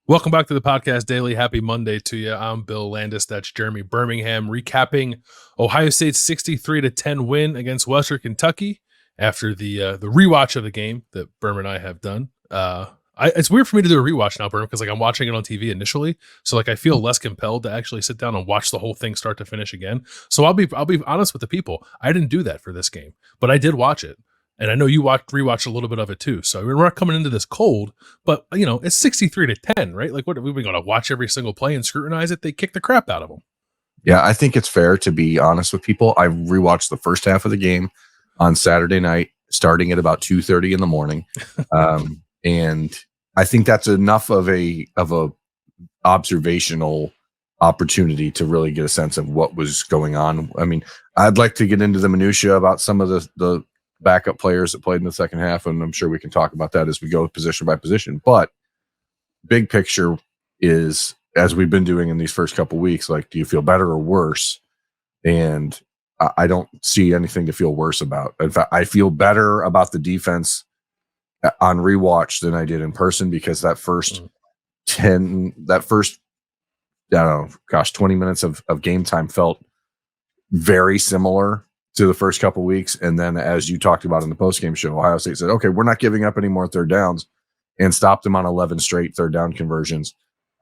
Welcome back to the podcast daily. Happy Monday to you. I'm Bill Landis. That's Jeremy Birmingham recapping Ohio State's 63-10 win against Western Kentucky after the rewatch of the game that Berm and I have done. It's weird for me to do a rewatch now, Berm, because I'm watching it on TV initially, so I feel less compelled to actually sit down and watch the whole thing start to finish again. So I'll be honest with the people. I didn't do that for this game, but I did watch it. And I know you rewatched a little bit of it too. So we're not coming into this cold, but it's 63-10, right? Like, what are we going to watch every single play and scrutinize it? They kick the crap out of them. Yeah, I think it's fair to be honest with people. I rewatched the first half of the game on Saturday night, starting at about 2:30 in the morning, and I think that's enough of a observational opportunity to really get a sense of what was going on. I mean, I'd like to get into the minutia about some of the backup players that played in the second half, and I'm sure we can talk about that as we go position by position. But big picture is, as we've been doing in these first couple weeks, like, do you feel better or worse? And I don't see anything to feel worse about. In fact, I feel better about the defense on rewatch than I did in person, because that first 20 minutes of game time felt very similar to the first couple weeks. And then, as you talked about in the postgame show, Ohio State said, okay, we're not giving up any more third downs, and stopped them on 11 straight third down conversions.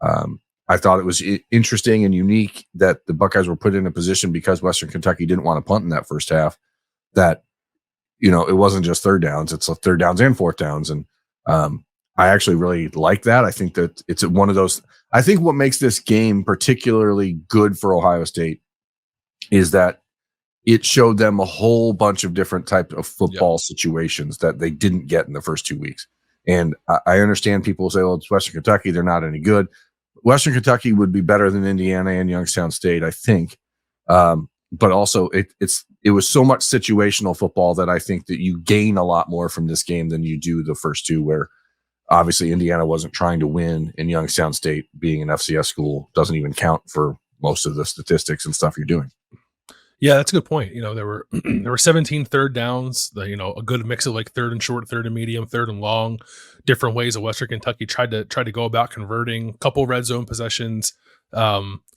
I thought it was interesting and unique that the Buckeyes were put in a position, because Western Kentucky didn't want to punt in that first half, that, it wasn't just third downs, it's third downs and fourth downs. And I actually really like that. I think that it's one of those, I think what makes this game particularly good for Ohio State is that it showed them a whole bunch of different types of football situations that they didn't get in the first 2 weeks. And I understand people say, well, it's Western Kentucky, they're not any good. Western Kentucky would be better than Indiana and Youngstown State, I think. But also it was so much situational football that I think that you gain a lot more from this game than you do the first two, where obviously Indiana wasn't trying to win, and Youngstown State, being an FCS school, doesn't even count for most of the statistics and stuff you're doing. Yeah, that's a good point. There were 17 third downs, a good mix of like third and short, third and medium, third and long, different ways of Western Kentucky tried to go about converting. A couple red zone possessions,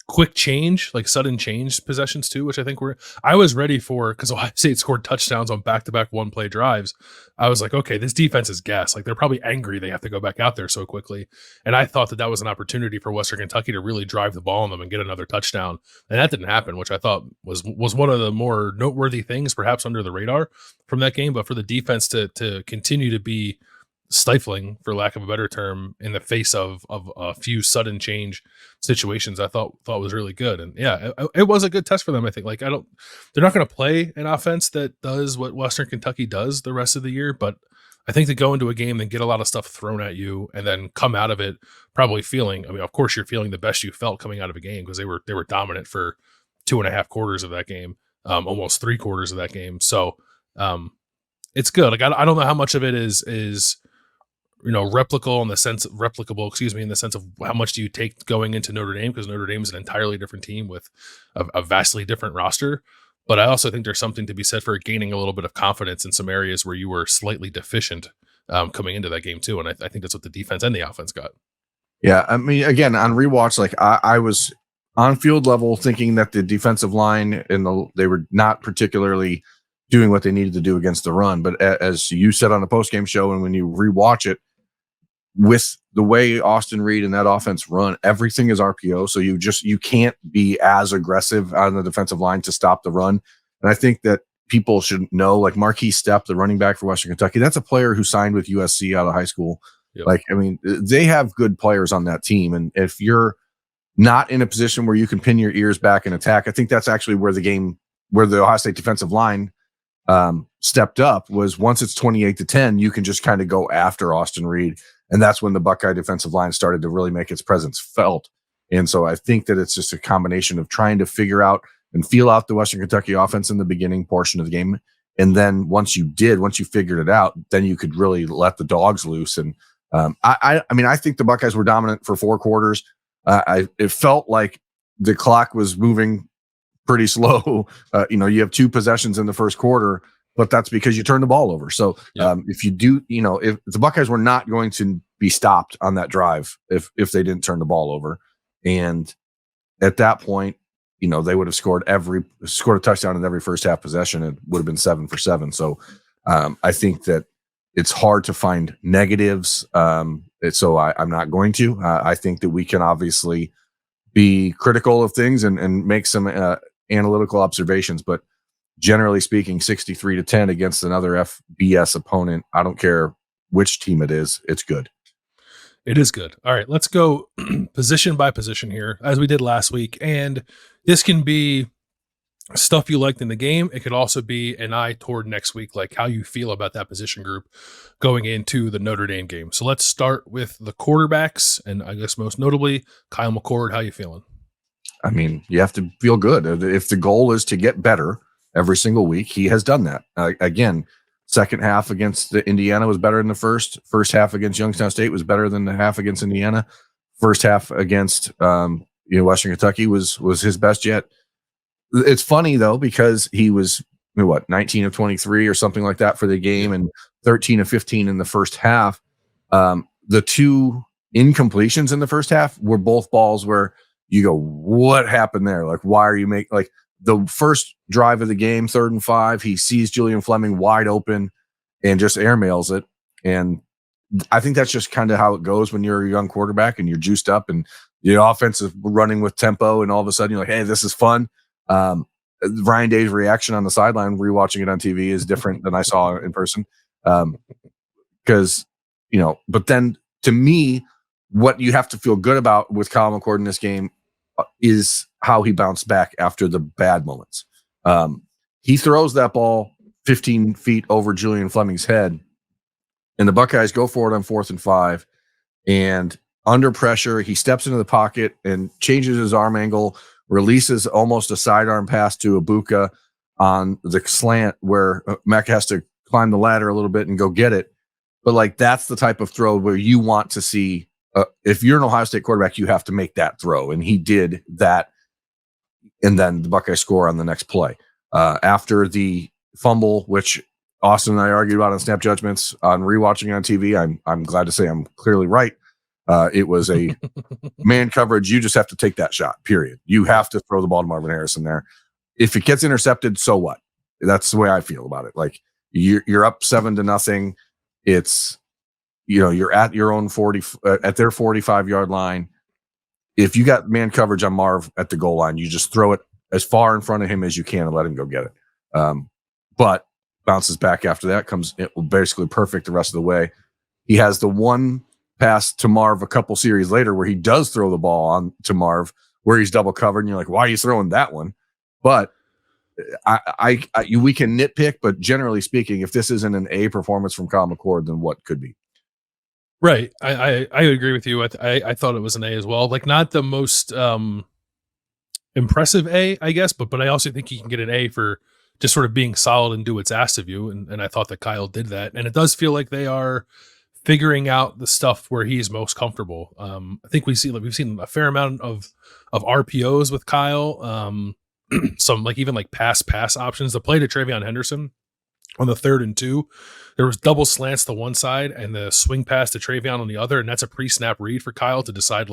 quick change, like sudden change possessions too, which I think I was ready for, because Ohio State scored touchdowns on back-to-back one-play drives. I was like, okay, this defense is gas. Like, they're probably angry they have to go back out there so quickly. And I thought that was an opportunity for Western Kentucky to really drive the ball on them and get another touchdown. And that didn't happen, which I thought was one of the more noteworthy things, perhaps under the radar, from that game. But for the defense to continue to be stifling, for lack of a better term, in the face of a few sudden change situations, I thought was really good. And yeah, it was a good test for them. I think, they're not going to play an offense that does what Western Kentucky does the rest of the year, but I think to go into a game and get a lot of stuff thrown at you and then come out of it probably feeling, I mean, of course you're feeling the best you felt coming out of a game, because they were dominant for 2.5 quarters of that game, almost 3 quarters of that game. So it's good. Like, I don't know how much of it is replicable in the sense of how much do you take going into Notre Dame, because Notre Dame is an entirely different team with a vastly different roster. But I also think there's something to be said for gaining a little bit of confidence in some areas where you were slightly deficient coming into that game too. And I think that's what the defense and the offense got. Yeah, I mean, again, on rewatch, like I was on field level thinking that the defensive line they were not particularly doing what they needed to do against the run. But as you said on the postgame show, and when you rewatch it, with the way Austin Reed and that offense run, everything is RPO. So you can't be as aggressive on the defensive line to stop the run. And I think that people should know, like Marquise Stepp, the running back for Western Kentucky, that's a player who signed with USC out of high school. Yep. Like, I mean, they have good players on that team. And if you're not in a position where you can pin your ears back and attack, I think that's actually where the Ohio State defensive line stepped up, was once it's 28-10, you can just kind of go after Austin Reed. And that's when the Buckeye defensive line started to really make its presence felt. And so I think that it's just a combination of trying to figure out and feel out the Western Kentucky offense in the beginning portion of the game. And then once you figured it out, then you could really let the dogs loose. And I mean, I think the Buckeyes were dominant for 4 quarters. It felt like the clock was moving pretty slow. You have 2 possessions in the first quarter, but that's because you turned the ball over. So if you do, if the Buckeyes were not going to be stopped on that drive if they didn't turn the ball over. And at that point, they would have scored a touchdown in every first half possession. It would have been 7 for 7. So I think that it's hard to find negatives. So I'm not going to. I think that we can obviously be critical of things and make some analytical observations, but generally speaking, 63-10 against another FBS opponent, I don't care which team it is, it's good. It is good. All right, let's go position by position here, as we did last week. And this can be stuff you liked in the game. It could also be an eye toward next week, like how you feel about that position group going into the Notre Dame game. So let's start with the quarterbacks, and I guess most notably, Kyle McCord. How you feeling? I mean, you have to feel good. If the goal is to get better every single week, he has done that. Again, second half against Indiana was better than the first. First half against Youngstown State was better than the half against Indiana. First half against Western Kentucky was his best yet. It's funny though, because he was 19 of 23 or something like that for the game, and 13 of 15 in the first half. The two incompletions in the first half were both balls where you go, what happened there? Like, why are you like the first drive of the game, 3rd and 5, he sees Julian Fleming wide open and just airmails it. And I think that's just kind of how it goes when you're a young quarterback and you're juiced up and the offense is running with tempo, and all of a sudden you're like, hey, this is fun. Ryan Day's reaction on the sideline, rewatching it on TV, is different than I saw in person. Because, but then to me, what you have to feel good about with Kyle McCord in this game is how he bounced back after the bad moments. He throws that ball 15 feet over Julian Fleming's head, and the Buckeyes go for it on 4th and 5. And under pressure, he steps into the pocket and changes his arm angle, releases almost a sidearm pass to Ibuka on the slant where Mack has to climb the ladder a little bit and go get it. But that's the type of throw where you want to see. If you're an Ohio State quarterback, you have to make that throw. And he did that. And then the Buckeyes score on the next play. After the fumble, which Austin and I argued about on snap judgments on rewatching on TV, I'm glad to say I'm clearly right. It was a man coverage. You just have to take that shot, period. You have to throw the ball to Marvin Harrison there. If it gets intercepted, so what? That's the way I feel about it. Like, you're up 7-0. It's, you're at your own 40, at their 45-yard line. If you got man coverage on Marv at the goal line, you just throw it as far in front of him as you can and let him go get it. But bounces back after that, comes basically perfect the rest of the way. He has the one pass to Marv a couple series later where he does throw the ball on to Marv where he's double covered, and you're like, why are you throwing that one? But we can nitpick, but generally speaking, if this isn't an A performance from Kyle McCord, then what could be? Right. I agree with you. I thought it was an A as well. Like, not the most impressive A, I guess, but I also think he can get an A for just sort of being solid and do what's asked of you. And I thought that Kyle did that. And it does feel like they are figuring out the stuff where he's most comfortable. I think we've seen a fair amount of RPOs with Kyle. Some even pass options. The play to Travion Henderson on the 3rd and 2, there was double slants to one side and the swing pass to Travion on the other, and that's a pre-snap read for Kyle to decide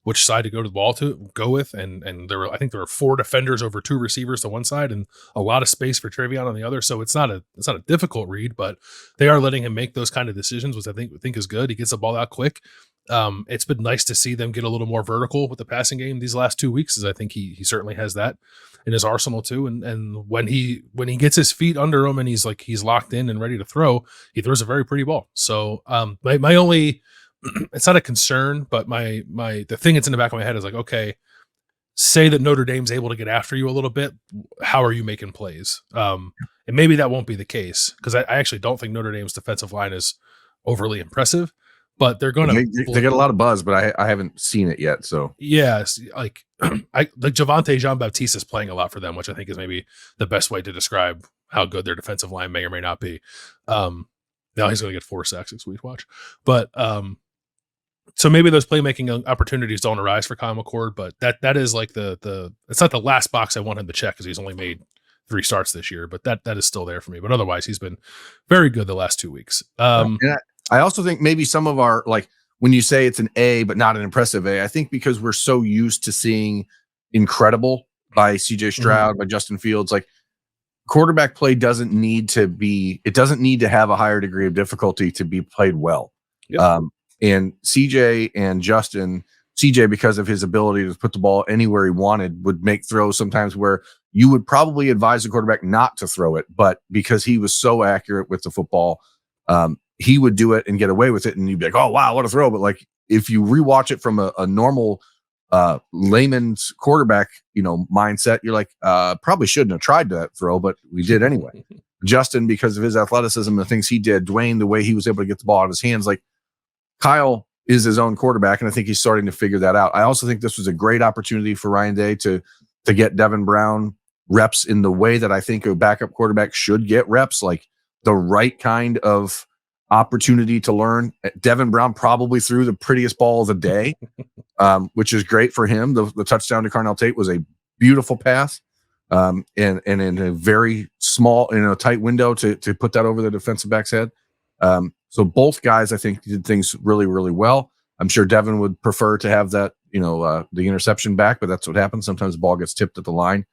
which side to go to the ball to go with. And I think there were 4 defenders over 2 receivers to one side and a lot of space for Travion on the other. So it's not a difficult read, but they are letting him make those kind of decisions, which I think is good. He gets the ball out quick. It's been nice to see them get a little more vertical with the passing game these last 2 weeks, as I think he certainly has that in his arsenal too. And when he gets his feet under him and he's locked in and ready to throw, he throws a very pretty ball. So my only, it's not a concern, but the thing that's in the back of my head is okay, say that Notre Dame's able to get after you a little bit. How are you making plays? And maybe that won't be the case, because I actually don't think Notre Dame's defensive line is overly impressive, but they're going to, they get a lot of buzz, but I haven't seen it yet. So yes, Javonte Jean-Baptiste is playing a lot for them, which I think is maybe the best way to describe how good their defensive line may or may not be. Now he's going to get 4 sacks this week, watch. But so maybe those playmaking opportunities don't arise for Kyle McCord, but that is it's not the last box I want him to check, because he's only made 3 starts this year, but that is still there for me. But otherwise, he's been very good the last 2 weeks. I also think maybe some of our, like, when you say it's an A, but not an impressive A, I think because we're so used to seeing incredible by CJ Stroud, by Justin Fields, like quarterback play doesn't need to have a higher degree of difficulty to be played well. Yep. And CJ and Justin, CJ, because of his ability to put the ball anywhere he wanted, would make throws sometimes where you would probably advise the quarterback not to throw it, but because he was so accurate with the football, he would do it and get away with it. And you'd be like, oh, wow, what a throw. But like, if you rewatch it from a normal layman's quarterback, mindset, you're like, probably shouldn't have tried that throw, but we did anyway. Justin, because of his athleticism and the things he did, Dwayne, the way he was able to get the ball out of his hands, like Kyle is his own quarterback. And I think he's starting to figure that out. I also think this was a great opportunity for Ryan Day to get Devin Brown reps in the way that I think a backup quarterback should get reps, like the right kind of opportunity to learn. Devin Brown probably threw the prettiest ball of the day, which is great for him. The touchdown to Carnell Tate was a beautiful pass, and in a very small, in a tight window to put that over the defensive back's head. So both guys, I think, did things really, really well. I'm sure Devin would prefer to have that, the interception back, but that's what happens. Sometimes the ball gets tipped at the line.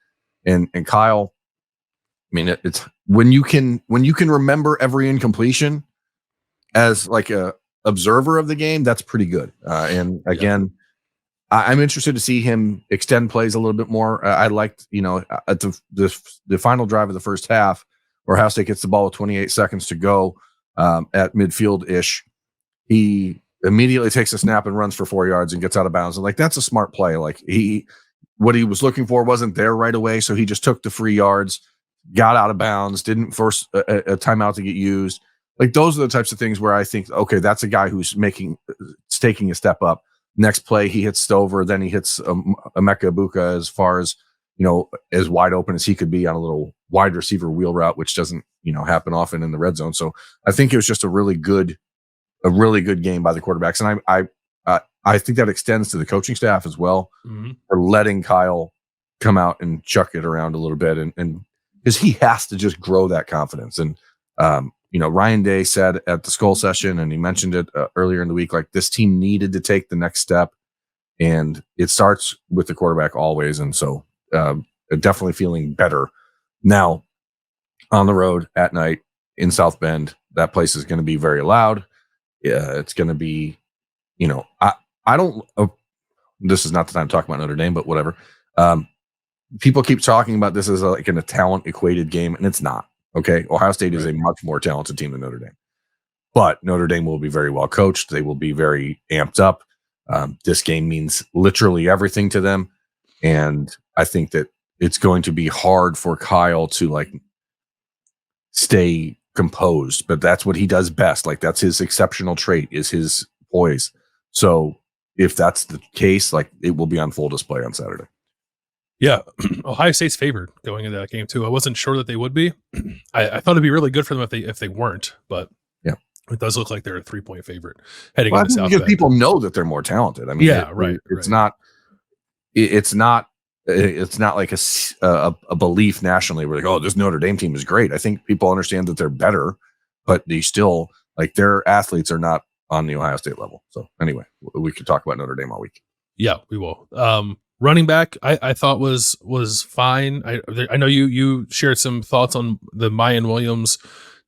And Kyle, I mean, it's when you can remember every incompletion as like a observer of the game, that's pretty good. And again, I'm interested to see him extend plays a little bit more. I liked, at the final drive of the first half, where Ohio State gets the ball with 28 seconds to go at midfield-ish. He immediately takes a snap and runs for 4 yards and gets out of bounds. And like, that's a smart play. Like what he was looking for wasn't there right away. So he just took the 3 yards, got out of bounds, didn't force a timeout to get used. Like, those are the types of things where I think, okay, that's a guy who's taking a step up. Next play, he hits Stover, then he hits Emeka Ibuka as far as, as wide open as he could be on a little wide receiver wheel route, which doesn't, happen often in the red zone. So I think it was just a really good game by the quarterbacks. And I think that extends to the coaching staff as well, for letting Kyle come out and chuck it around a little bit. And because he has to just grow that confidence. And, Ryan Day said at the Skull session, and he mentioned it earlier in the week, like, this team needed to take the next step, and it starts with the quarterback always. And so definitely feeling better now on the road at night in South Bend. That place is going to be very loud. It's going to be, I don't, this is not the time to talk about Notre Dame, but whatever. People keep talking about this as like in a talent equated game, and it's not. Okay. Ohio State is a much more talented team than Notre Dame, but Notre Dame will be very well coached. They will be very amped up. This game means literally everything to them. And I think that it's going to be hard for Kyle to like stay composed, but that's what he does best. Like, that's his exceptional trait, is his poise. So if that's the case, like, it will be on full display on Saturday. Yeah, Ohio State's favored going into that game too. I wasn't sure that they would be. I thought it'd be really good for them if they weren't, but yeah, it does look like they're a 3-point favorite heading into South because Bend. people know that they're more talented. I mean, It's not like a belief nationally where like, oh, this Notre Dame team is great. I think people understand that they're better, but they still, like, their athletes are not on the Ohio State level. So anyway, we could talk about Notre Dame all week. Yeah, we will. Running back, I thought was fine. I know you shared some thoughts on the Mayan Williams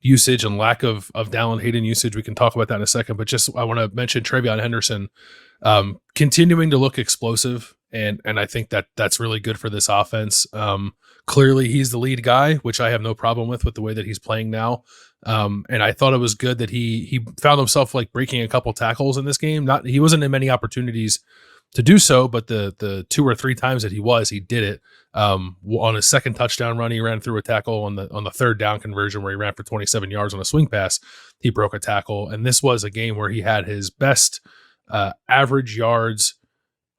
usage and lack of Dallin Hayden usage. We can talk about that in a second, but just I want to mention Travion Henderson continuing to look explosive, and I think that's really good for this offense. Clearly, he's the lead guy, which I have no problem with the way that he's playing now. And I thought it was good that he found himself like breaking a couple tackles in this game. He wasn't in many opportunities to do so, but the 2 or 3 times that he did it. On his second touchdown run, he ran through a tackle. On the third down conversion where he ran for 27 yards on a swing pass, he broke a tackle. And this was a game where he had his best average yards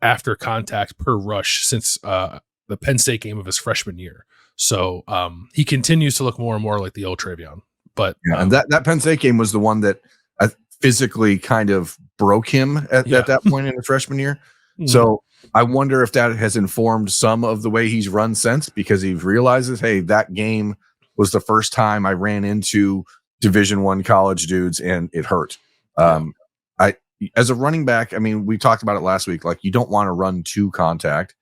after contact per rush since the Penn State game of his freshman year. So he continues to look more and more like the old Travion. But and that Penn State game was the one that physically kind of broke him at that point in his freshman year. So I wonder if that has informed some of the way he's run since, because he realizes, hey, that game was the first time I ran into Division I college dudes and it hurt. I as a running back, I mean, we talked about it last week. Like, you don't want to run to contact,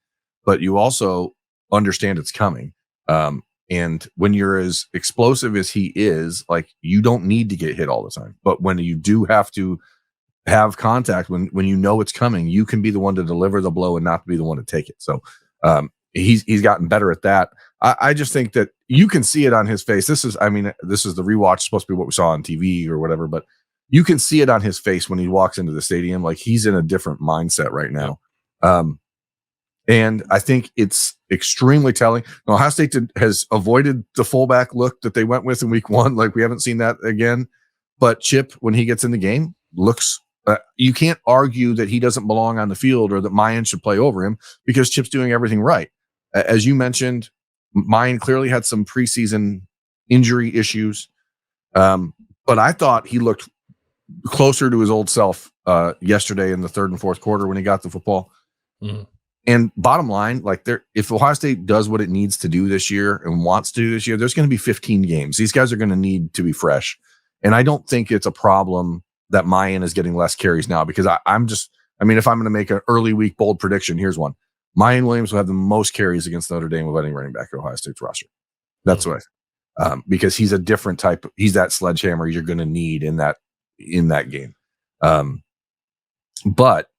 but you also understand it's coming. And when you're as explosive as he is, like, you don't need to get hit all the time. But when you do have to have contact, when you know it's coming, you can be the one to deliver the blow and not be the one to take it. So he's gotten better at that. I just think that you can see it on his face. This is the rewatch, supposed to be what we saw on TV or whatever, but you can see it on his face when he walks into the stadium. Like, he's in a different mindset right now. And I think it's extremely telling. Ohio State has avoided the fullback look that they went with in week 1. Like, we haven't seen that again. But Chip, when he gets in the game, looks you can't argue that he doesn't belong on the field or that Mayan should play over him, because Chip's doing everything right. As you mentioned, Mayan clearly had some preseason injury issues. But I thought he looked closer to his old self yesterday in the third and fourth quarter when he got the football. Mm-hmm. And bottom line, like, if Ohio State does what it needs to do this year and wants to do this year, there's going to be 15 games. These guys are going to need to be fresh. And I don't think it's a problem that Mayan is getting less carries now, because if I'm going to make an early week bold prediction, here's one. Mayan Williams will have the most carries against Notre Dame of any running back at Ohio State's roster. That's what I think. Because he's a different type. He's that sledgehammer you're going to need in that game. But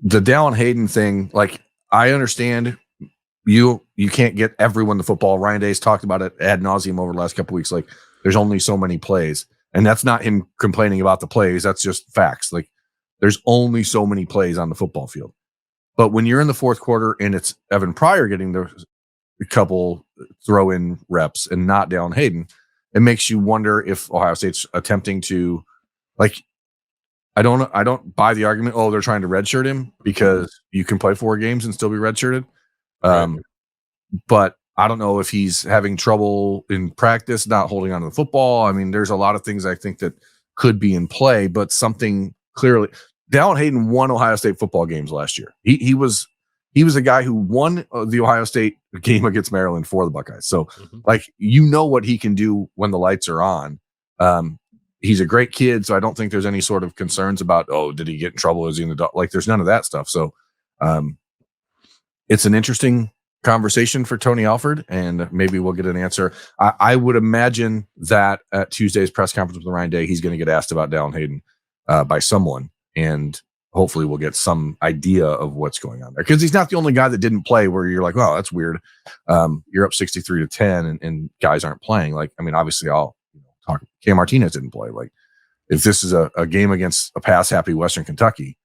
the Dallin Hayden thing, like, I understand you can't get everyone the football. Ryan Day's talked about it ad nauseum over the last couple of weeks. Like, there's only so many plays, and that's not him complaining about the plays. That's just facts. Like, there's only so many plays on the football field. But when you're in the fourth quarter and it's Evan Pryor getting the couple throw-in reps and not Dallin Hayden, it makes you wonder if Ohio State's attempting to, like, I don't buy the argument, oh, they're trying to redshirt him, because you can play 4 games and still be redshirted. But I don't know if he's having trouble in practice, not holding on to the football. I mean, there's a lot of things I think that could be in play, but something clearly. Dallin Hayden won Ohio State football games last year. He was a guy who won the Ohio State game against Maryland for the Buckeyes. So, like, you know what he can do when the lights are on. He's a great kid, so I don't think there's any sort of concerns about, oh, did he get in trouble? Is he in the dog? Like, there's none of that stuff. So it's an interesting conversation for Tony Alford, and maybe we'll get an answer. I would imagine that at Tuesday's press conference with Ryan Day, he's going to get asked about Dallin Hayden by someone, and hopefully we'll get some idea of what's going on there, because he's not the only guy that didn't play where you're like, oh, that's weird. You're up 63-10 and guys aren't playing. Like, I mean, obviously Cam Martinez didn't play. Like, if this is a game against a pass-happy Western Kentucky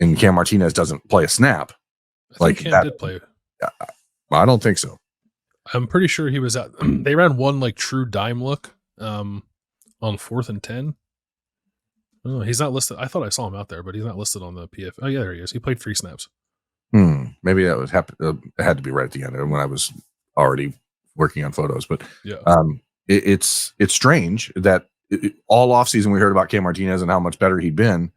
and Cam Martinez doesn't play a snap, I think Cam did play. I don't think so. I'm pretty sure he was at. They ran one, like, true dime look on 4th and 10. Oh, he's not listed. I thought I saw him out there, but he's not listed on the PF. Oh, yeah, there he is. He played 3 snaps. Maybe that was it had to be right at the end when I was already working on photos. But yeah. It's strange that all offseason we heard about Cam Martinez and how much better he'd been,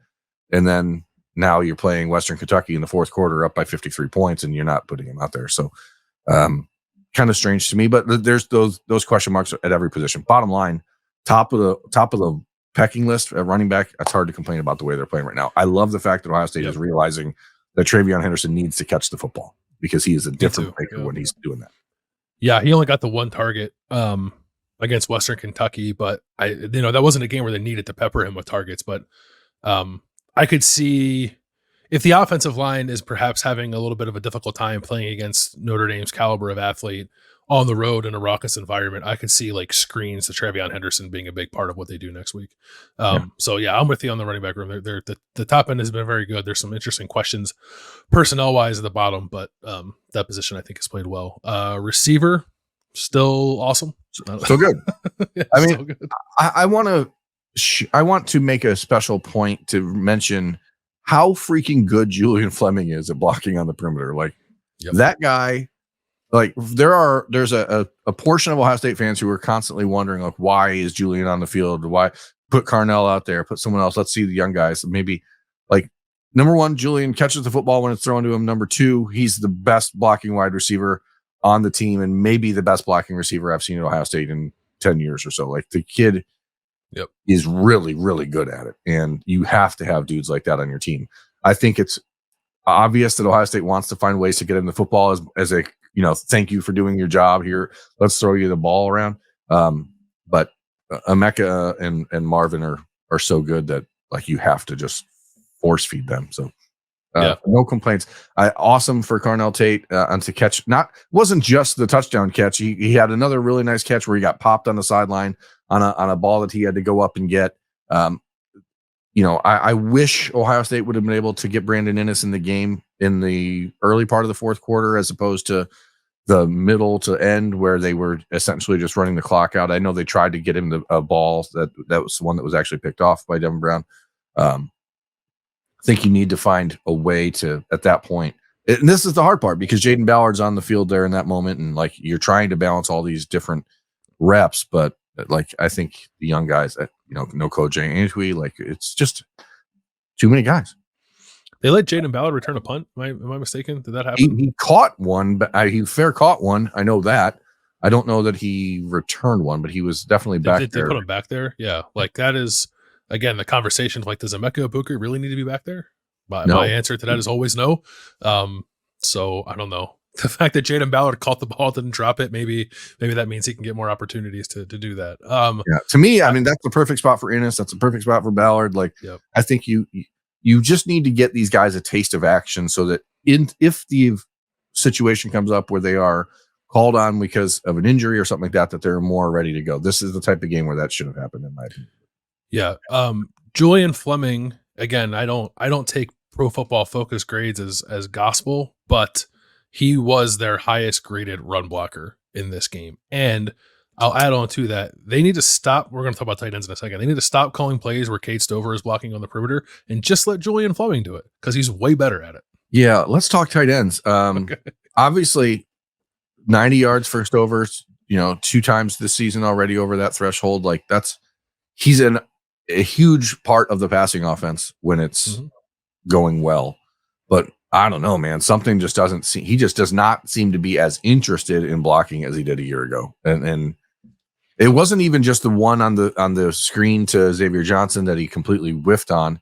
and then now you're playing Western Kentucky in the fourth quarter up by 53 points, and you're not putting him out there. So, kind of strange to me. But there's those question marks at every position. Bottom line, top of the pecking list at running back. It's hard to complain about the way they're playing right now. I love the fact that Ohio State is realizing that TreVeyon Henderson needs to catch the football, because he is a different player when he's doing that. Yeah, he only got the 1 target against Western Kentucky, but that wasn't a game where they needed to pepper him with targets. But I could see if the offensive line is perhaps having a little bit of a difficult time playing against Notre Dame's caliber of athlete on the road in a raucous environment, I could see, like, screens to TreVeyon Henderson being a big part of what they do next week. So yeah, I'm with you on the running back room. The top end has been very good. There's some interesting questions personnel wise at the bottom, but that position I think has played well. Receiver, still awesome. So good. Yeah, I mean, so good. I want to make a special point to mention how freaking good Julian Fleming is at blocking on the perimeter. Like, that guy, like, there's a portion of Ohio State fans who are constantly wondering, like, why is Julian on the field? Why put Carnell out there? Put someone else. Let's see the young guys. Maybe, like, number one, Julian catches the football when it's thrown to him. Number 2, he's the best blocking wide receiver on the team, and maybe the best blocking receiver I've seen at Ohio State in 10 years or so. Like, the kid Yep. is really, really good at it. And you have to have dudes like that on your team. I think it's obvious that Ohio State wants to find ways to get into football as a, thank you for doing your job here. Let's throw you the ball around. But Emeka and Marvin are so good that like you have to just force feed them. So no complaints. Awesome for Carnell Tate on to catch. Wasn't just the touchdown catch. He had another really nice catch where he got popped on the sideline on a ball that he had to go up and get. I wish Ohio State would have been able to get Brandon Innes in the game in the early part of the fourth quarter, as opposed to the middle to end where they were essentially just running the clock out. I know they tried to get him a ball that was the one that was actually picked off by Devin Brown. I think you need to find a way to, at that point, and this is the hard part because Jaden Ballard's on the field there in that moment, and like you're trying to balance all these different reps, but like I think the young guys, no coach Antwi, like it's just too many guys. They let Jaden Ballard return a punt. Am I mistaken? Did that happen? He caught one, but he fair caught one. I know that. I don't know that he returned one, but he was definitely back there. They put him back there. Yeah, like that is again the conversation. Like, does Emeka Ibuka really need to be back there? My answer to that is always no. So I don't know. The fact that Jaden Ballard caught the ball, didn't drop it, maybe that means he can get more opportunities to do that. To me, I mean, that's the perfect spot for Innes. That's a perfect spot for Ballard. Like, I think you just need to get these guys a taste of action so that if the situation comes up where they are called on because of an injury or something like that, that they're more ready to go. This is the type of game where that should have happened, in my opinion. Yeah. Julian Fleming, again, I don't take Pro Football Focus grades as gospel, but he was their highest graded run blocker in this game. And I'll add on to that. They need to stop. We're going to talk about tight ends in a second. They need to stop calling plays where Cade Stover is blocking on the perimeter and just let Julian Fleming do it because he's way better at it. Yeah. Let's talk tight ends. Okay. Obviously 90 yards for Stover, 2 times this season already over that threshold. Like he's a huge part of the passing offense when it's going well, but I don't know, man. Something just doesn't seem. He just does not seem to be as interested in blocking as he did a year ago. And it wasn't even just the one on the screen to Xavier Johnson that he completely whiffed on.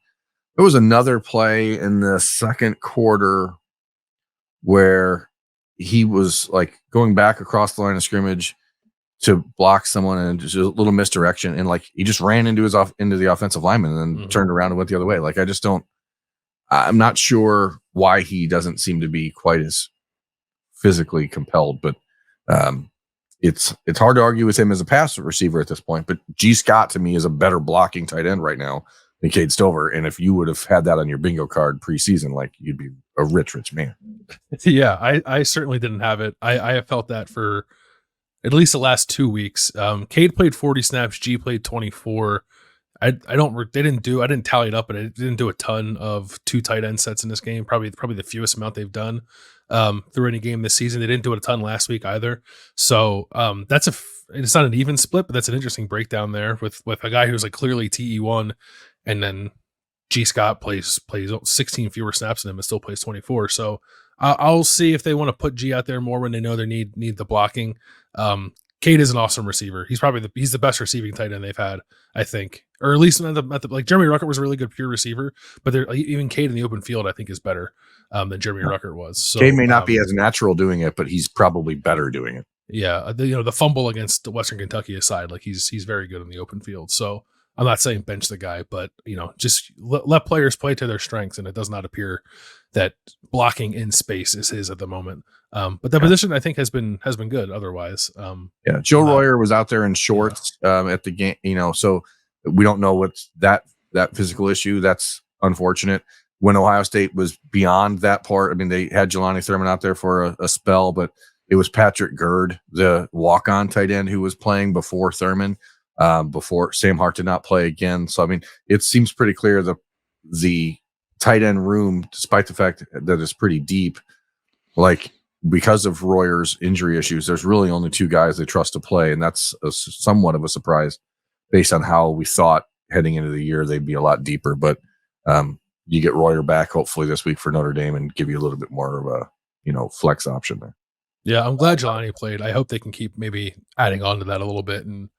There was another play in the second quarter where he was like going back across the line of scrimmage to block someone and just a little misdirection, and like he just ran into the offensive lineman and then turned around and went the other way. Like I'm not sure why he doesn't seem to be quite as physically compelled, but it's hard to argue with him as a pass receiver at this point. But G. Scott to me is a better blocking tight end right now than Cade Stover. And if you would have had that on your bingo card preseason, like you'd be a rich man. Yeah, I certainly didn't have it. I have felt that for at least the last 2 weeks. Cade played 40 snaps, G played 24. I didn't tally it up, but it didn't do a ton of 2 tight end sets in this game. Probably the fewest amount they've done through any game this season. They didn't do it a ton last week either. So it's not an even split, but that's an interesting breakdown there with a guy who's like clearly TE1, and then G. Scott plays 16 fewer snaps than him and still plays 24. So I'll see if they want to put G out there more when they know they need the blocking. Cade is an awesome receiver. He's the best receiving tight end they've had, I think, or at least like Jeremy Ruckert was a really good pure receiver, but even Cade in the open field I think is better than Jeremy Ruckert was. So Cade may not be as natural doing it, but he's probably better doing it. Yeah, the fumble against Western Kentucky aside, like he's very good in the open field. So I'm not saying bench the guy, but just let players play to their strengths, and it does not appear that blocking in space is his at the moment. But the position I think has been good otherwise. Joe Royer was out there in shorts at the game, so we don't know what's that physical issue. That's unfortunate. When Ohio State was beyond that part, I mean, they had Jelani Thurman out there for a spell, but it was Patrick Gerd, the walk-on tight end, who was playing before Thurman. Before Sam Hart did not play again. So, I mean, it seems pretty clear the tight end room, despite the fact that it's pretty deep, like because of Royer's injury issues, there's really only 2 guys they trust to play. And that's somewhat of a surprise based on how we thought heading into the year, they'd be a lot deeper, but you get Royer back hopefully this week for Notre Dame and give you a little bit more of a, flex option there. Yeah. I'm glad Jelani played. I hope they can keep maybe adding on to that a little bit and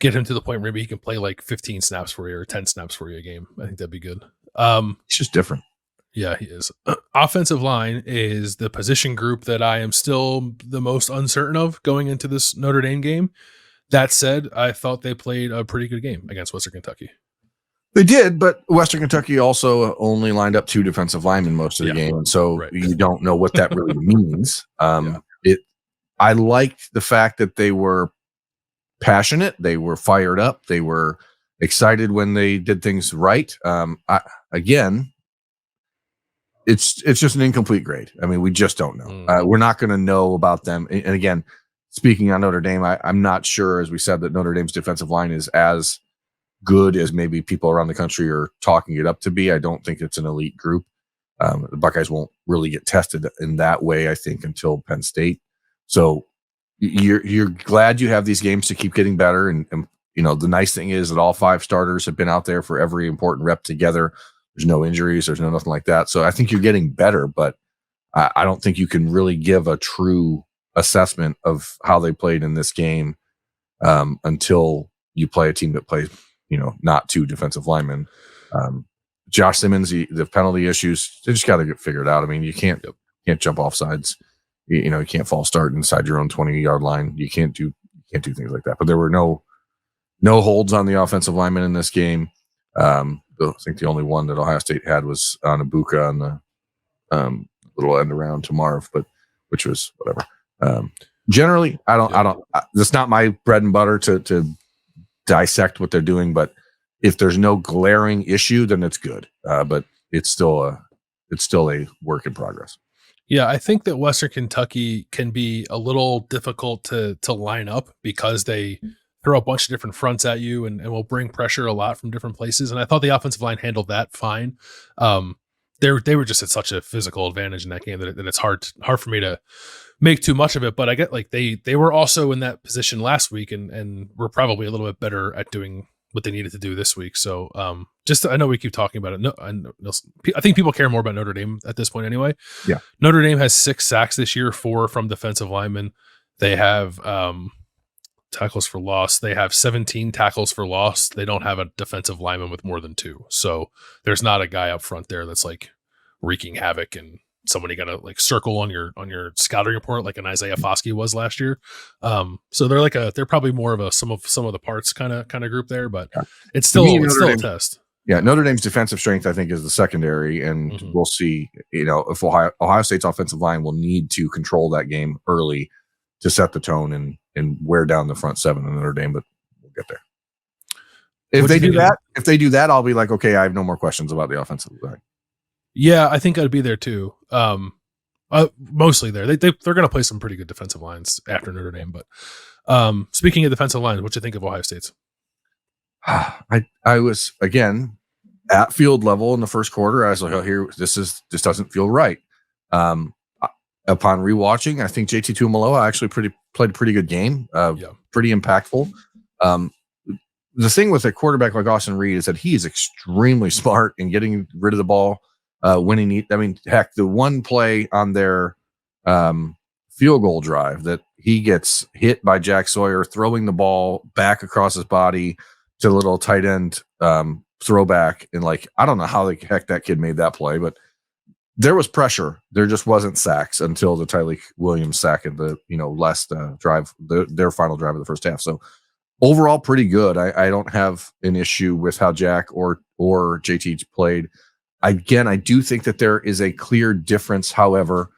get him to the point where maybe he can play like 15 snaps for you or 10 snaps for you a game. I think that'd be good. It's just different. Yeah, he is. Offensive line is the position group that I am still the most uncertain of going into this Notre Dame game. That said, I thought they played a pretty good game against Western Kentucky. They did, but Western Kentucky also only lined up 2 defensive linemen most of the game, and so you don't know what that really means. I liked the fact that they were passionate, they were fired up, they were excited when they did things right. Again, it's just an incomplete grade. I mean, we just don't know. We're not going to know about them. And again, speaking on Notre Dame, I'm not sure, as we said, that Notre Dame's defensive line is as good as maybe people around the country are talking it up to be. I don't think it's an elite group. The Buckeyes won't really get tested in that way, I think, until Penn State. So you're glad you have these games to keep getting better. And the nice thing is that all 5 starters have been out there for every important rep together. There's no injuries. There's no nothing like that. So I think you're getting better, but I don't think you can really give a true assessment of how they played in this game until you play a team that plays, not 2 defensive linemen. Josh Simmons, the penalty issues, they just got to get figured out. I mean, you can't jump off sides. You can't false start inside your own 20-yard line. You can't do things like that. But there were no holds on the offensive linemen in this game. I think the only one that Ohio State had was on Ibuka on the little end around to Marv, but which was whatever. Generally, that's not my bread and butter to dissect what they're doing, but if there's no glaring issue, then it's good. But it's still a work in progress. Yeah, I think that Western Kentucky can be a little difficult to line up because they throw a bunch of different fronts at you and will bring pressure a lot from different places. And I thought the offensive line handled that fine. They were just at such a physical advantage in that game that it's hard for me to make too much of it. But I get like they were also in that position last week and were probably a little bit better at doing what they needed to do this week. So I know we keep talking about it. No, I think people care more about Notre Dame at this point anyway. Yeah. Notre Dame has 6 sacks this year, 4 from defensive linemen. They have tackles for loss. They have 17 tackles for loss. They don't have a defensive lineman with more than 2. So there's not a guy up front there that's like wreaking havoc and somebody got to like circle on your scouting report like an Isaiah Foskey was last year. So they're probably more of a some of the parts kind of group there, but it's still a test. Yeah, Notre Dame's defensive strength I think is the secondary, and we'll see. If Ohio State's offensive line will need to control that game early to set the tone and wear down the front 7 in Notre Dame, but we'll get there. If they do that, I'll be like, okay, I have no more questions about the offensive line. Yeah, I think I'd be there too. Mostly there. They're going to play some pretty good defensive lines after Notre Dame. But speaking of defensive lines, what do you think of Ohio State's? I was again at field level in the first quarter. I was like, oh, this doesn't feel right. Upon rewatching, I think JT Tuimoloau actually played a pretty good game. Pretty impactful. The thing with a quarterback like Austin Reed is that he is extremely smart in getting rid of the ball when he needs. I mean, heck, the one play on their field goal drive that he gets hit by Jack Sawyer throwing the ball back across his body to the little tight end throwback, and like I don't know how the heck that kid made that play, but there was pressure. There just wasn't sacks until the Tyleik Williams sack in the last drive, their final drive of the first half. So overall, pretty good. I don't have an issue with how Jack or JT played. Again, I do think that there is a clear difference, however,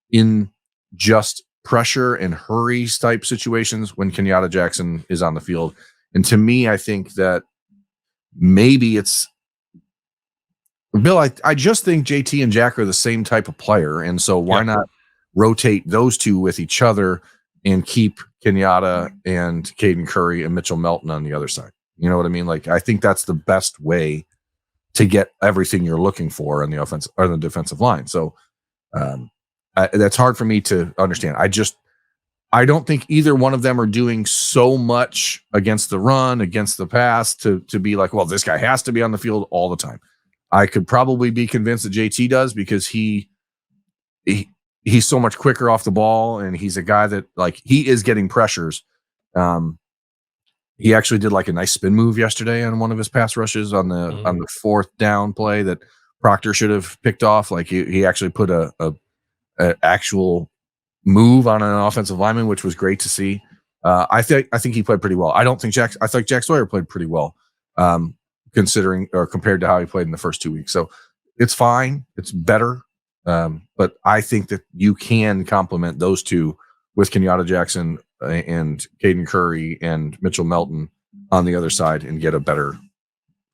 in just pressure and hurry type situations when Kenyatta Jackson is on the field. And to me, I think that maybe it's Bill. I just think JT and Jack are the same type of player. And so why not rotate those two with each other and keep Kenyatta and Caden Curry and Mitchell Melton on the other side? You know what I mean? Like, I think that's the best way to get everything you're looking for on the offense or the defensive line. So that's hard for me to understand. I don't think either one of them are doing so much against the run, against the pass to be like, well, this guy has to be on the field all the time. I could probably be convinced that JT does because he's so much quicker off the ball, and he's a guy that like he is getting pressures. He actually did like a nice spin move yesterday on one of his pass rushes on Mhm. the fourth down play that Proctor should have picked off. Like he actually put a actual move on an offensive lineman, which was great to see. I think he played pretty well. I think Jack Sawyer played pretty well, considering or compared to how he played in the first 2 weeks. So it's fine. It's better. But I think that you can complement those two with Kenyatta Jackson and Caden Curry and Mitchell Melton on the other side and get a better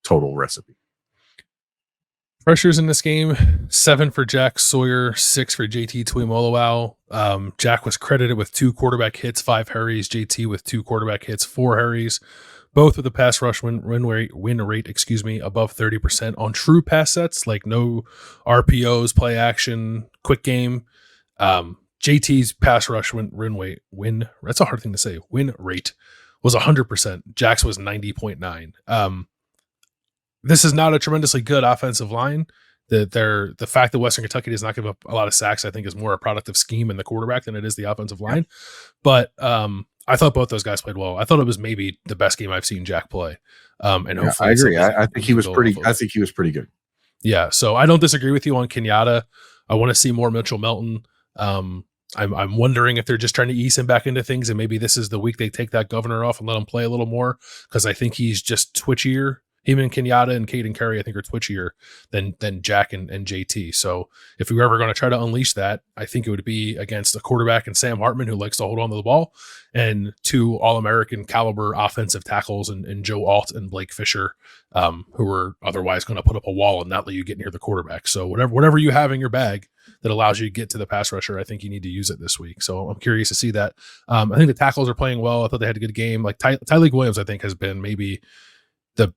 total recipe. Pressures in this game: 7 for Jack Sawyer, 6 for JT Tuimoloau. Jack was credited with 2 quarterback hits, 5 hurries. JT with 2 quarterback hits, 4 hurries. Both with a pass rush win rate, above 30% on true pass sets, like no RPOs, play action, quick game. JT's pass rush win that's a hard thing to say. Win rate was 100%. Jack's was 90.9. This is not a tremendously good offensive line. The fact that Western Kentucky does not give up a lot of sacks, I think, is more a product of scheme and the quarterback than it is the offensive line. But I thought both those guys played well. I thought it was maybe the best game I've seen Jack play. And hopefully, I agree. I think he was pretty. I think he was pretty good. Yeah, so I don't disagree with you on Kenyatta. I want to see more Mitchell Melton. I'm wondering if they're just trying to ease him back into things, and maybe this is the week they take that governor off and let him play a little more, because I think he's just twitchier. Him and Kenyatta and Caden Curry, I think, are twitchier than Jack and JT. So if we were ever going to try to unleash that, I think it would be against a quarterback and Sam Hartman, who likes to hold on to the ball, and 2 All-American caliber offensive tackles and Joe Alt and Blake Fisher, who are otherwise going to put up a wall and not let you get near the quarterback. So whatever you have in your bag that allows you to get to the pass rusher, I think you need to use it this week. So I'm curious to see that. I think the tackles are playing well. I thought they had a good game. Like Tyleik Williams, I think, has been maybe the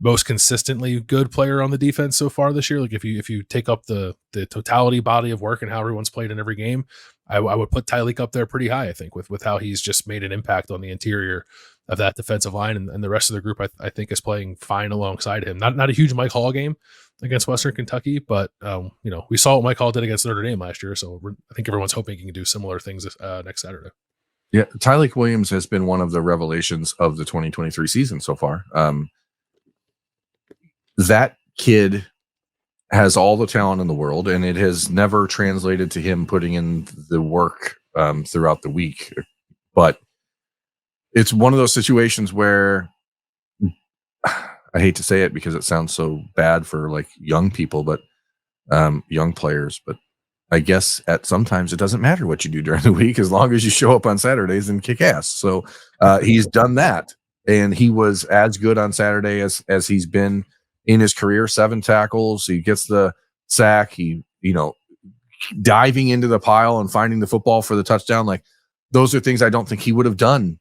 most consistently good player on the defense so far this year. Like if you take up the totality body of work and how everyone's played in every game, I would put Tyleik up there pretty high, I think, with how he's just made an impact on the interior of that defensive line, and the rest of the group I think is playing fine alongside him. Not a huge Mike Hall game against Western Kentucky, but we saw what Mike Hall did against Notre Dame last year, so I think everyone's hoping he can do similar things next Saturday. Yeah, Tyleik Williams has been one of the revelations of the 2023 season so far. That kid has all the talent in the world, and it has never translated to him putting in the work throughout the week. But it's one of those situations where I hate to say it because it sounds so bad for like young people, but young players. But I guess sometimes it doesn't matter what you do during the week as long as you show up on Saturdays and kick ass. So he's done that, and he was as good on Saturday as he's been in his career. 7 tackles. He gets the sack. He, diving into the pile and finding the football for the touchdown. Like those are things I don't think he would have done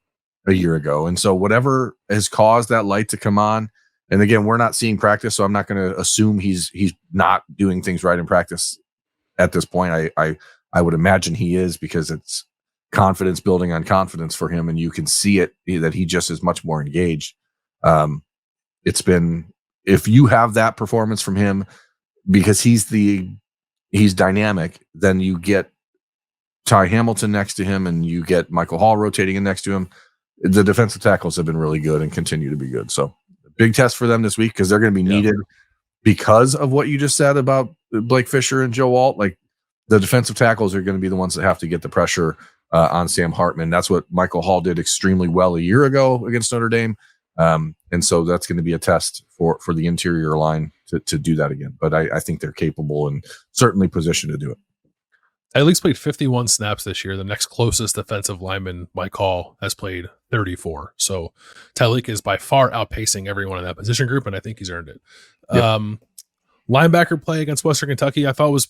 a year ago. And so whatever has caused that light to come on, and again, we're not seeing practice, so I'm not going to assume he's not doing things right in practice at this point. I would imagine he is, because it's confidence building on confidence for him, and you can see it that he just is much more engaged. It's been, if you have that performance from him, because he's dynamic, then you get Ty Hamilton next to him and you get Michael Hall rotating in next to him. The defensive tackles have been really good and continue to be good. So big test for them this week, because they're going to be needed because of what you just said about Blake Fisher and Joe Alt. Like the defensive tackles are going to be the ones that have to get the pressure on Sam Hartman. That's what Michael Hall did extremely well a year ago against Notre Dame. And so that's going to be a test for the interior line to do that again. But I think they're capable and certainly positioned to do it. Tyleik's played 51 snaps this year. The next closest defensive lineman, Mike Hall, has played 34. So Tyleik is by far outpacing everyone in that position group, and I think he's earned it. Yep. Linebacker play against Western Kentucky, I thought was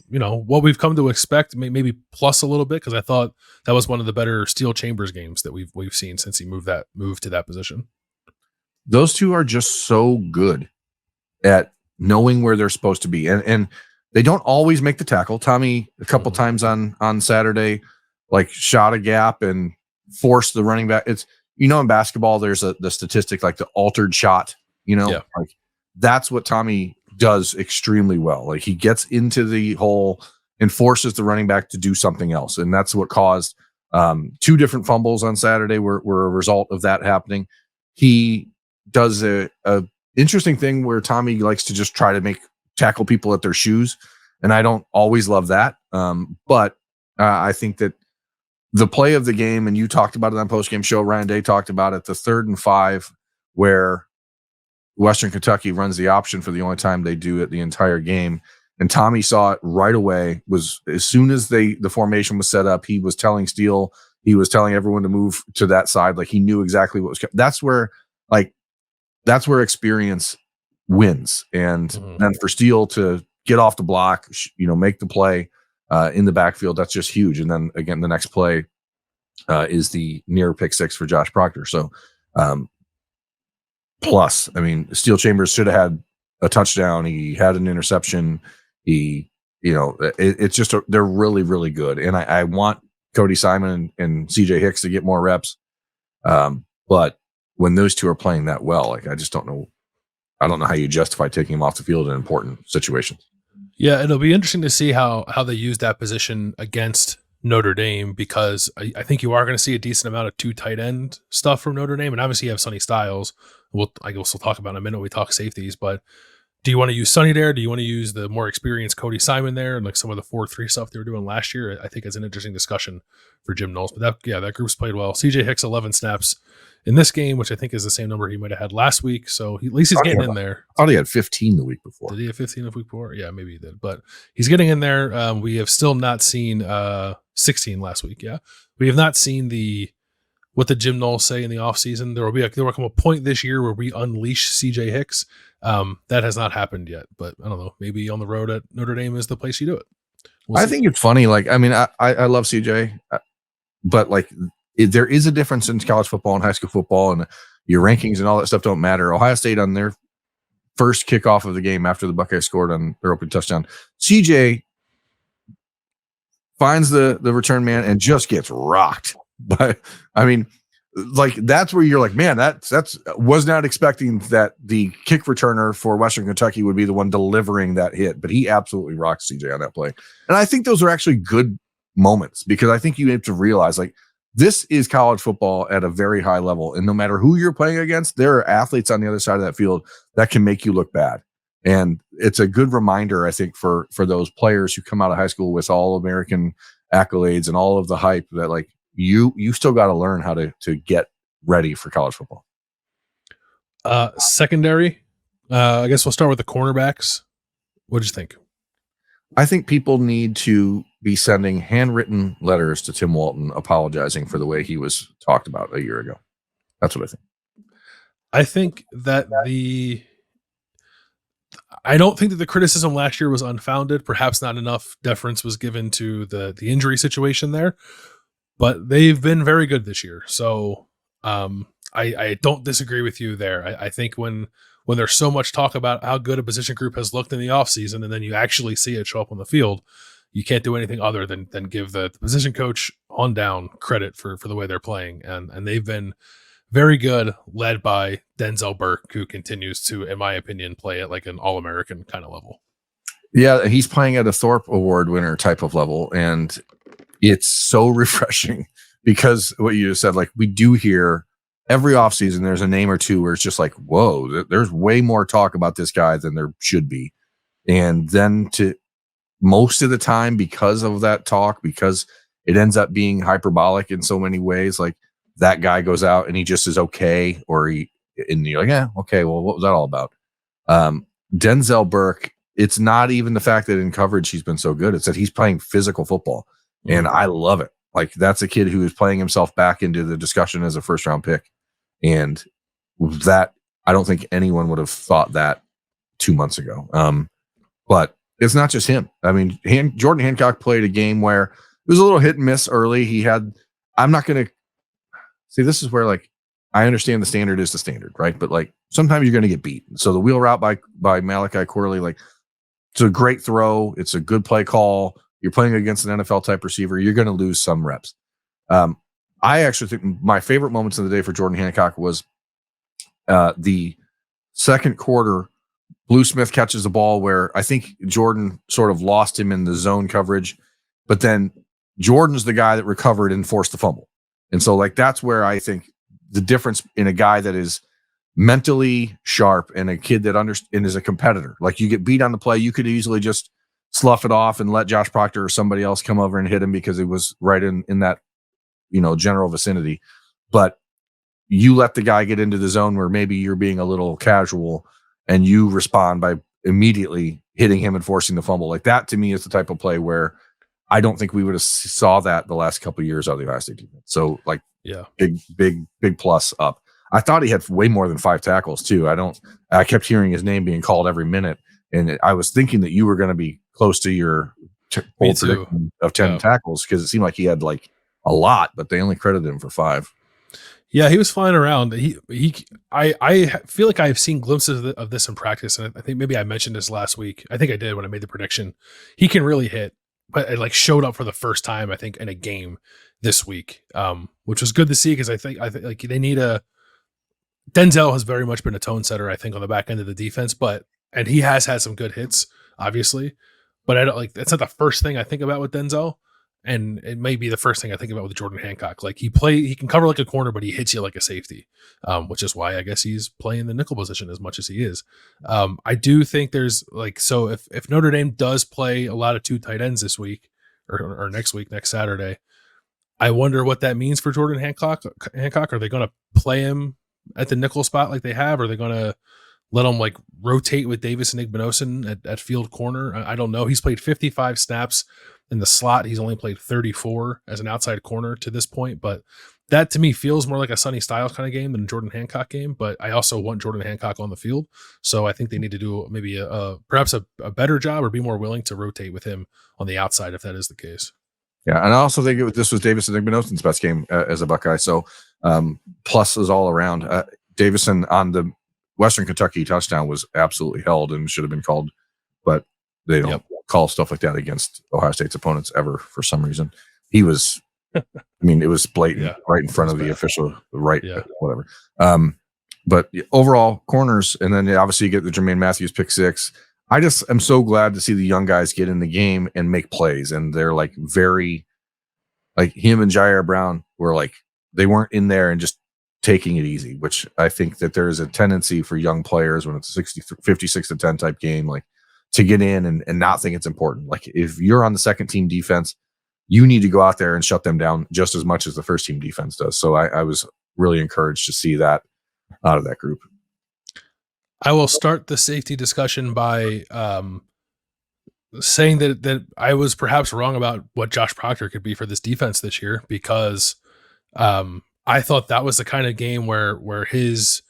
what we've come to expect, maybe plus a little bit, because I thought that was one of the better Steel Chambers games that we've seen since he moved to that position. Those two are just so good at knowing where they're supposed to be, and they don't always make the tackle. Tommy, a couple times on Saturday, like shot a gap and forced the running back. It's, in basketball, there's the statistic, like the altered shot, like that's what Tommy does extremely well. Like he gets into the hole and forces the running back to do something else. And that's what caused 2 different fumbles on Saturday were a result of that happening. he does a interesting thing where Tommy likes to just try to tackle people at their shoes. And I don't always love that. But I think that the play of the game, and you talked about it on post-game show, Ryan Day talked about it, the 3rd and 5, where Western Kentucky runs the option for the only time they do it the entire game. And Tommy saw it right away. Was as soon as the formation was set up, he was telling Steele, he was telling everyone to move to that side. Like he knew exactly what was. That's where experience wins. And then for Steele to get off the block, make the play in the backfield, that's just huge. And then again, the next play is the near pick 6 for Josh Proctor. So plus, I mean, Steele Chambers should have had a touchdown. He had an interception. It's just they're really, really good. And I want Cody Simon and CJ Hicks to get more reps. But when those two are playing that well, like I just don't know. I don't know how you justify taking him off the field in important situations. Yeah, it'll be interesting to see how they use that position against Notre Dame, because I think you are going to see a decent amount of 2 tight end stuff from Notre Dame, and obviously you have Sonny Styles. I guess we'll talk about in a minute when we talk safeties, but do you want to use Sonny there? Do you want to use the more experienced Cody Simon there, and like some of the 4-3 stuff they were doing last year? I think it's an interesting discussion for Jim Knowles. But that group's played well. CJ Hicks 11 snaps in this game, which I think is the same number he might have had last week. So at least he's getting in there. I thought he had 15 the week before. Did he have 15 the week before? Yeah, maybe he did. But he's getting in there. We have still not seen 16 last week. Yeah, we have not seen what did Jim Knowles say in the offseason? There will come a point this year where we unleash CJ Hicks. That has not happened yet, but I don't know. Maybe on the road at Notre Dame is the place you do it. I think it's funny. Like, I mean, I love CJ, but like there is a difference in college football and high school football, and your rankings and all that stuff don't matter. Ohio State on their first kickoff of the game after the Buckeyes scored on their opening touchdown, CJ finds the return man and just gets rocked. But I mean, like that's where you're like, man, that's was not expecting that the kick returner for Western Kentucky would be the one delivering that hit, but he absolutely rocked CJ on that play. And I think those are actually good moments, because I think you have to realize like this is college football at a very high level, and no matter who you're playing against, there are athletes on the other side of that field that can make you look bad. And it's a good reminder, I think, for those players who come out of high school with all American accolades and all of the hype, that like you still got to learn how to get ready for college football. Secondary, I guess we'll start with the cornerbacks. What did you think? I think people need to be sending handwritten letters to Tim Walton apologizing for the way he was talked about a year ago. That's what I think. I think that I don't think that the criticism last year was unfounded. Perhaps not enough deference was given to the injury situation there, but they've been very good this year. So I don't disagree with you there. I think when there's so much talk about how good a position group has looked in the offseason, and then you actually see it show up on the field, you can't do anything other than give the position coach on down credit for the way they're playing. And they've been very good, led by Denzel Burke, who continues to, in my opinion, play at like an All-American kind of level. Yeah, he's playing at a Thorpe Award winner type of level, and it's so refreshing, because what you just said, like we do hear every offseason, there's a name or two where it's just like, whoa, there's way more talk about this guy than there should be. And then to most of the time, because of that talk, because it ends up being hyperbolic in so many ways, like that guy goes out and he just is okay, and you're like, yeah, okay, well, what was that all about? Denzel Burke, it's not even the fact that in coverage he's been so good, it's that he's playing physical football, and I love it. Like that's a kid who is playing himself back into the discussion as a first round pick. And that, I don't think anyone would have thought that 2 months ago. But it's not just him. I mean, Jordan Hancock played a game where it was a little hit and miss early. I'm not going to see, this is where like, I understand the standard is the standard, right? But like sometimes you're going to get beat. So the wheel route by Malachi Corley, like it's a great throw. It's a good play call. You're playing against an NFL type receiver. You're going to lose some reps. I actually think my favorite moments of the day for Jordan Hancock was the second quarter. Blue Smith catches the ball where I think Jordan sort of lost him in the zone coverage, but then Jordan's the guy that recovered and forced the fumble. And so like, that's where I think the difference in a guy that is mentally sharp and a kid that and is a competitor. Like, you get beat on the play, you could easily just slough it off and let Josh Proctor or somebody else come over and hit him because it was right in that, general vicinity. But you let the guy get into the zone where maybe you're being a little casual, and you respond by immediately hitting him and forcing the fumble. Like, that to me is the type of play where I don't think we would have saw that the last couple of years out of the Ohio State defense. So, like, yeah, big plus up. I thought he had way more than 5 tackles too. I kept hearing his name being called every minute, and I was thinking that you were going to be close to your bold prediction of 10 tackles, because it seemed like he had like a lot, but they only credited him for 5. Yeah, he was flying around. I feel like I've seen glimpses of this in practice, and I think maybe I mentioned this last week. I think I did when I made the prediction. He can really hit, but it like showed up for the first time, I think, in a game this week, which was good to see, because I think like they need Denzel has very much been a tone setter, I think, on the back end of the defense, and he has had some good hits, obviously, but I don't like, that's not the first thing I think about with Denzel. And it may be the first thing I think about with Jordan Hancock. Like, he can cover like a corner, but he hits you like a safety, which is why I guess he's playing the nickel position as much as he is. I do think there's like, so if Notre Dame does play a lot of 2 tight ends this week or next week, next Saturday, I wonder what that means for Jordan Hancock. Are they going to play him at the nickel spot like they have? Or are they going to let him like rotate with Davis and Igbinosun at field corner? I don't know. He's played 55 snaps in the slot. He's only played 34 as an outside corner to this point, but that to me feels more like a Sonny Styles kind of game than a Jordan Hancock game. But I also want Jordan Hancock on the field, so I think they need to do maybe perhaps a better job, or be more willing to rotate with him on the outside if that is the case. Yeah, and I also think this was Davis and Igbinosun's best game as a Buckeye, so pluses all around. Davison on the Western Kentucky touchdown was absolutely held and should have been called, but they don't call stuff like that against Ohio State's opponents ever for some reason. He was, I mean, it was blatant right in front of the official, whatever. But overall, corners, and then obviously you get the Jermaine Matthews pick 6. I just am so glad to see the young guys get in the game and make plays, and they're like very, like him and Jair Brown were like, they weren't in there and just taking it easy, which I think that there is a tendency for young players when it's a 56-10 type game, like, to get in and not think it's important. Like, if you're on the second team defense, you need to go out there and shut them down just as much as the first team defense does. So I was really encouraged to see that out of that group. I will start the safety discussion by saying that I was perhaps wrong about what Josh Proctor could be for this defense this year, because I thought that was the kind of game where his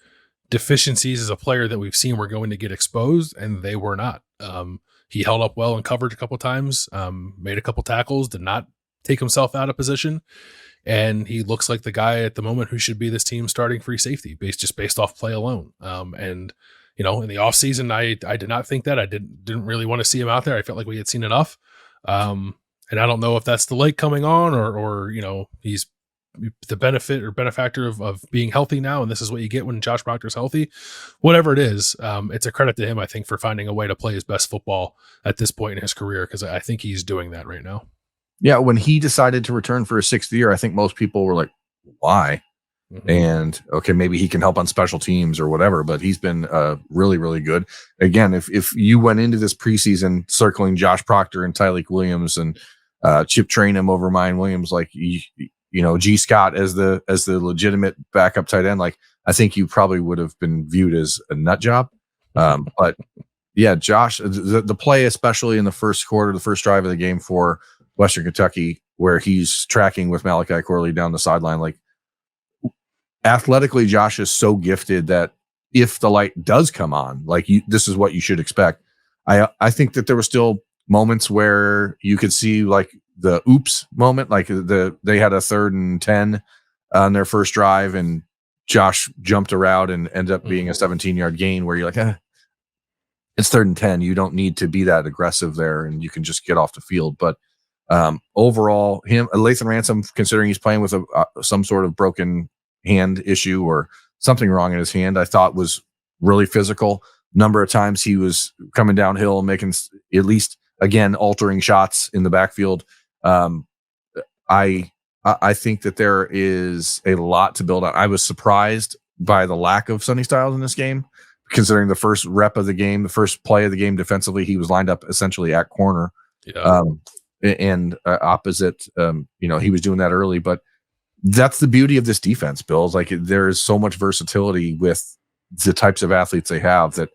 deficiencies as a player that we've seen were going to get exposed, and they were not. He held up well in coverage a couple times, made a couple tackles, did not take himself out of position, and he looks like the guy at the moment who should be this team's starting free safety based off play alone. And in the offseason, I did not think that. I didn't really want to see him out there. I felt like we had seen enough. And I don't know if that's the lake coming on, or he's the benefit or benefactor of being healthy now, and this is what you get when Josh Proctor's healthy. Whatever it is, it's a credit to him, I think, for finding a way to play his best football at this point in his career, because I think he's doing that right now. Yeah, when he decided to return for a 6th year, I think most people were like, why? Mm-hmm. And okay, maybe he can help on special teams or whatever, but he's been really, really good. Again, if you went into this preseason circling Josh Proctor and Tyleik Williams and Chip Trainum over Mayan Williams, like G. Scott as the legitimate backup tight end, like, I think you probably would have been viewed as a nut job. But yeah, Josh, the play, especially in the first quarter, the first drive of the game for Western Kentucky, where he's tracking with Malachi Corley down the sideline, like, athletically, Josh is so gifted that if the light does come on, like, this is what you should expect. I think that there were still moments where you could see like the oops moment, like they had a 3rd and 10 on their first drive, and Josh jumped around and ended up being a 17-yard gain, where you're like, it's 3rd and 10. You don't need to be that aggressive there, and you can just get off the field. But overall, Lathan Ransom, considering he's playing with some sort of broken hand issue or something wrong in his hand, I thought was really physical. Number of times he was coming downhill, making at least, again, altering shots in the backfield. I I think that there is a lot to build on. I was surprised by the lack of Sonny Styles in this game, considering the first rep of the game, the first play of the game defensively, he was lined up essentially at corner. Yeah. And opposite, he was doing that early, but that's the beauty of this defense, Bill. Is like there is so much versatility with the types of athletes they have that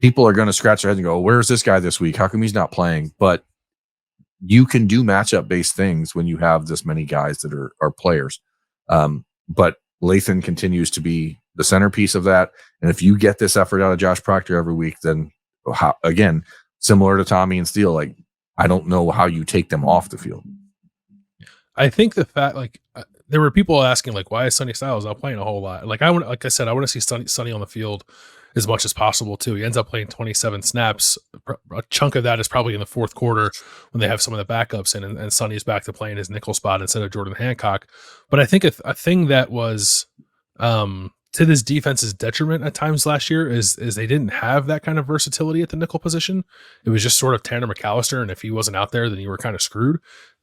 people are going to scratch their head and go, where's this guy this week? How come he's not playing? But you can do matchup based things when you have this many guys that are players. But Lathan continues to be the centerpiece of that. And if you get this effort out of Josh Proctor every week, then again, similar to Tommy and Steele, like I don't know how you take them off the field. I think the fact, there were people asking, like, why is Sonny Styles not playing a whole lot? Like I want to see Sonny on the field as much as possible too. He ends up playing 27 snaps. A chunk of that is probably in the fourth quarter when they have some of the backups in, and Sonny's back to playing his nickel spot instead of Jordan Hancock. But I think a thing that was to this defense's detriment at times last year is they didn't have that kind of versatility at the nickel position. It was just sort of Tanner McAllister, and if he wasn't out there, then you were kind of screwed.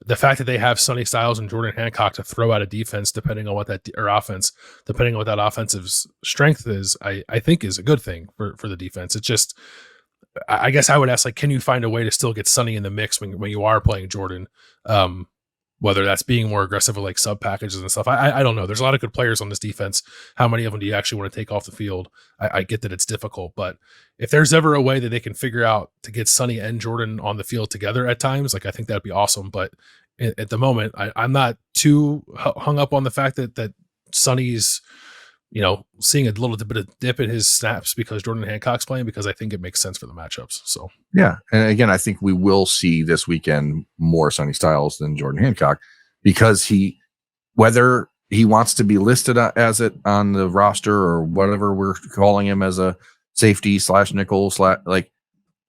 The fact that they have Sonny Styles and Jordan Hancock to throw out a defense, depending on what that offense, depending on what that offensive strength is, I think is a good thing for the defense. It's just, I guess I would ask, like, can you find a way to still get Sonny in the mix when you are playing Jordan? Whether that's being more aggressive with like sub packages and stuff. I don't know. There's a lot of good players on this defense. How many of them do you actually want to take off the field? I get that it's difficult, but if there's ever a way that they can figure out to get Sonny and Jordan on the field together at times, like I think that'd be awesome. But at the moment, I'm not too hung up on the fact that Sonny's, seeing a little bit of dip in his snaps because Jordan Hancock's playing, because I think it makes sense for the matchups. So yeah, and again, I think we will see this weekend more Sonny Styles than Jordan Hancock, because whether he wants to be listed as it on the roster or whatever we're calling him as a safety / nickel / like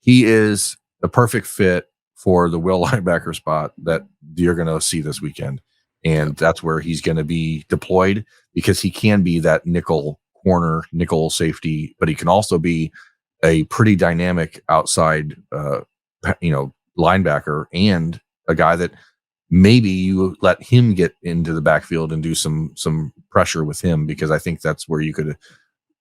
he is the perfect fit for the will linebacker spot that you're going to see this weekend. And that's where he's going to be deployed, because he can be that nickel corner, nickel safety, but he can also be a pretty dynamic outside, linebacker, and a guy that maybe you let him get into the backfield and do some pressure with him, because I think that's where you could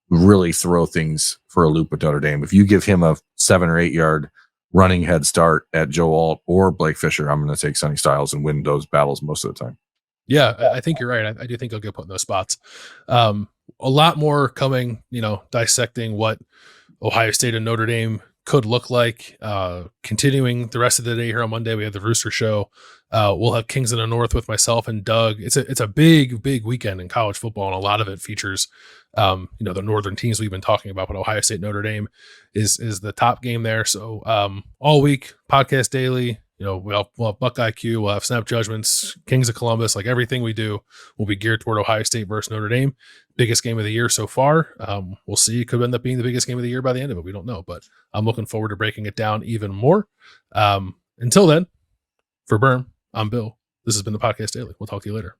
really throw things for a loop with Notre Dame. If you give him a 7 or 8 yard running head start at Joe Alt or Blake Fisher, I'm going to take Sonny Styles and win those battles most of the time. Yeah, I think you're right. I do think he'll get put in those spots. A lot more coming, dissecting what Ohio State and Notre Dame could look like. Continuing the rest of the day here on Monday, we have the Rooster Show. We'll have Kings in the North with myself and Doug. It's a big weekend in college football, and a lot of it features, the northern teams we've been talking about. But Ohio State Notre Dame is the top game there. So all week, podcast daily. We'll have Buckeye Q, we'll have Snap Judgments, Kings of Columbus. Like everything we do will be geared toward Ohio State versus Notre Dame. Biggest game of the year so far. We'll see. It could end up being the biggest game of the year by the end of it. We don't know, but I'm looking forward to breaking it down even more. Until then, for Berm, I'm Bill. This has been the Podcast Daily. We'll talk to you later.